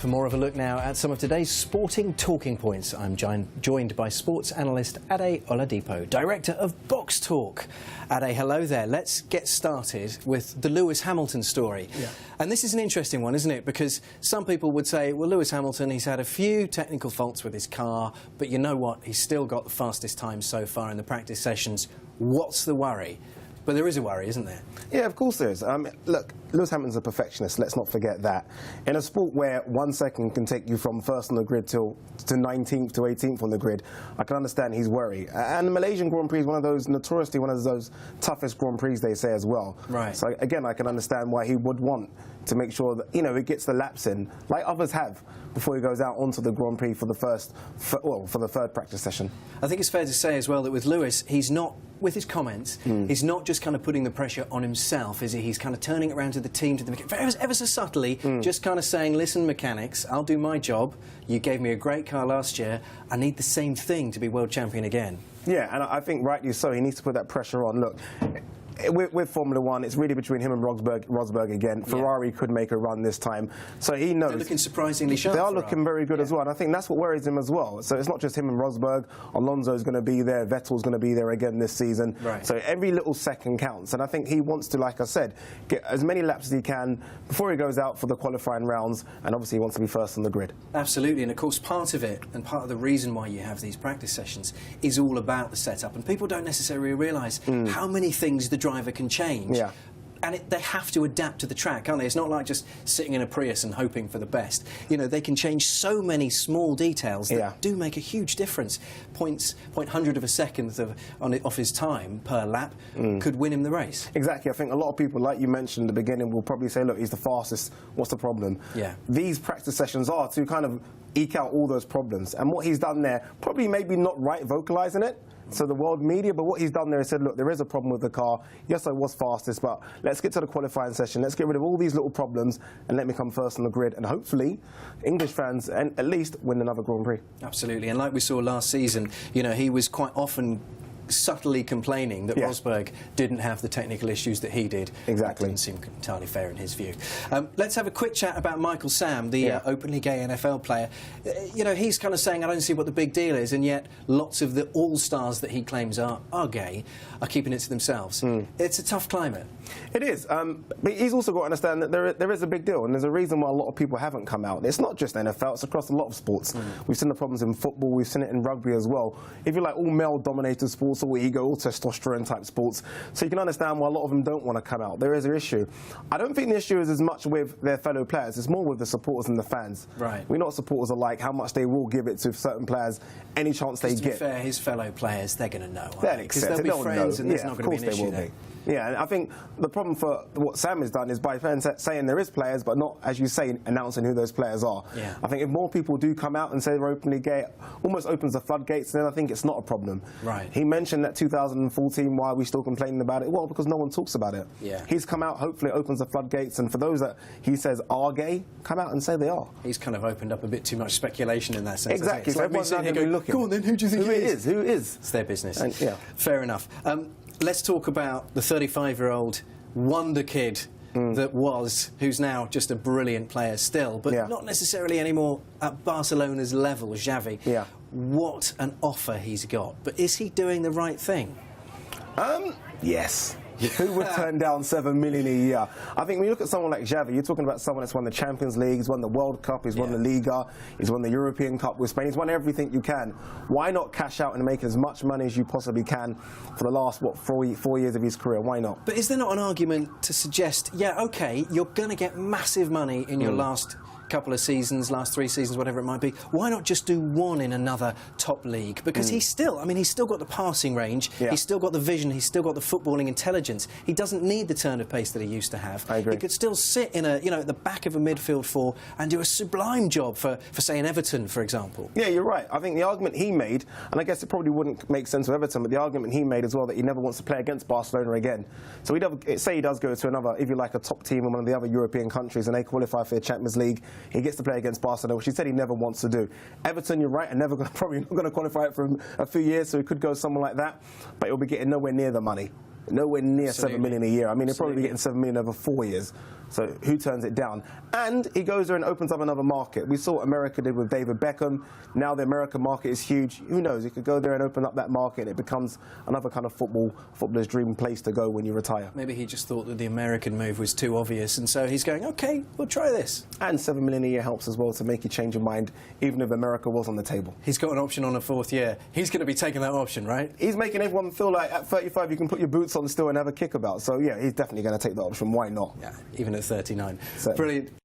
For more of a look now at some of today's sporting talking points, I'm joined by sports analyst Ade Oladipo, director of Boxtalk. Ade, hello there. Let's get started with the Lewis Hamilton story. Yeah. And this is an interesting one, isn't it? Because some people would say, well, Lewis Hamilton, he's had a few technical faults with his car, but you know what? He's still got the fastest time so far in the practice sessions. What's the worry? But there is a worry, isn't there? Yeah, of course there is. Look, Lewis Hamilton's a perfectionist, let's not forget that. In a sport where 1 second can take you from first on the grid to 19th to 18th on the grid, I can understand he's worried. And the Malaysian Grand Prix is one of those, notoriously one of those toughest Grand Prix, they say, as well. Right. So again, I can understand why he would want to make sure that, you know, he gets the laps in, like others have, before he goes out onto the Grand Prix for the for the third practice session. I think it's fair to say as well that with Lewis, he's not, with his comments, he's not just kind of putting the pressure on himself, is he? He's kind of turning it around to the team, to the mechanics, ever so subtly, just kind of saying, listen, mechanics, I'll do my job. You gave me a great car last year. I need the same thing to be world champion again. Yeah, and I think rightly so. He needs to put that pressure on. Look, with Formula One, it's really between him and Rosberg again. Ferrari could make a run this time, so he knows. They're looking surprisingly sharp. They are looking very good as well, and I think that's what worries him as well. So it's not just him and Rosberg. Alonso's going to be there, Vettel's going to be there again this season. Right. So every little second counts, and I think he wants to, like I said, get as many laps as he can before he goes out for the qualifying rounds, and obviously he wants to be first on the grid. Absolutely, and of course part of it, and part of the reason why you have these practice sessions, is all about the setup, and people don't necessarily realise how many things the driver can change. Yeah. And they have to adapt to the track, can't they? It's not like just sitting in a Prius and hoping for the best. You know, they can change so many small details that do make a huge difference. 0.100 of a second off his time per lap could win him the race. Exactly. I think a lot of people, like you mentioned at the beginning, will probably say, look, he's the fastest, what's the problem? Yeah. These practice sessions are to kind of eke out all those problems. And what he's done there, probably maybe not right vocalising it to the world media, but what he's done there is said, look, there is a problem with the car. Yes, I was fastest, but let's get to the qualifying session. Let's get rid of all these little problems and let me come first on the grid. And hopefully, English fans at least win another Grand Prix. Absolutely. And like we saw last season, you know, he was quite often subtly complaining that Rosberg didn't have the technical issues that he did. Exactly. That didn't seem entirely fair in his view. Let's have a quick chat about Michael Sam, the openly gay NFL player. You know, he's kind of saying, I don't see what the big deal is, and yet lots of the all-stars that he claims are gay are keeping it to themselves. It's a tough climate. It is, but he's also got to understand that there is a big deal, and there's a reason why a lot of people haven't come out. It's not just NFL, it's across a lot of sports. We've seen the problems in football, we've seen it in rugby as well. If you like all male-dominated sports, all ego, all testosterone-type sports, so you can understand why a lot of them don't want to come out. There is an issue. I don't think the issue is as much with their fellow players, it's more with the supporters and the fans. Right. We know what supporters are like, how much they will give it to certain players, any chance they get. To be fair, his fellow players, they're going to know. Because they'll be friends and there's not going to be an issue there. Yeah, and I think the problem for what Sam has done is by saying there is players, but not, as you say, announcing who those players are. Yeah. I think if more people do come out and say they're openly gay, almost opens the floodgates, then I think it's not a problem. Right. He mentioned that 2014, why are we still complaining about it? Well, because no one talks about it. Yeah. He's come out, hopefully it opens the floodgates, and for those that he says are gay, come out and say they are. He's kind of opened up a bit too much speculation in that sense. Exactly. So everyone's now going to be looking. Go on then, who do you think it is? Who is? It's their business. And, yeah. Fair enough. Let's talk about the 35-year-old wonder kid who's now just a brilliant player still, but not necessarily anymore at Barcelona's level, Xavi. Yeah. What an offer he's got. But is he doing the right thing? Yes. Who would turn down $7 million a year? I think when you look at someone like Xavi, you're talking about someone that's won the Champions League, he's won the World Cup, he's won the Liga, he's won the European Cup with Spain, he's won everything you can. Why not cash out and make as much money as you possibly can for the last, what, 4 years of his career? Why not? But is there not an argument to suggest, yeah, OK, you're going to get massive money in your last couple of seasons, last 3 seasons, whatever it might be, why not just do one in another top league? Because he's still, I mean, he's still got the passing range, he's still got the vision, he's still got the footballing intelligence. He doesn't need the turn of pace that he used to have. I agree. He could still sit in a, you know, at the back of a midfield four and do a sublime job for say, an Everton, for example. Yeah, you're right. I think the argument he made, and I guess it probably wouldn't make sense with Everton, but the argument he made as well that he never wants to play against Barcelona again. So say he does go to another, if you like, a top team in one of the other European countries and they qualify for the Champions League, he gets to play against Barcelona, which he said he never wants to do. Everton, you're right, are probably not going to qualify it for a few years, so he could go somewhere like that, but he'll be getting nowhere near the money. nowhere near Absolutely. 7 million a year. I mean, he'll probably be Absolutely. getting 7 million over 4 years. So who turns it down? And he goes there and opens up another market. We saw what America did with David Beckham. Now the American market is huge. Who knows? He could go there and open up that market, and it becomes another kind of footballer's dream place to go when you retire. Maybe he just thought that the American move was too obvious, and so he's going, OK, we'll try this. And 7 million a year helps as well to make you change your mind, even if America was on the table. He's got an option on a 4th year. He's going to be taking that option, right? He's making everyone feel like at 35 you can put your boots on still and have a kickabout. So yeah, he's definitely going to take the option. Why not? Yeah, even at 39. Certainly. Brilliant.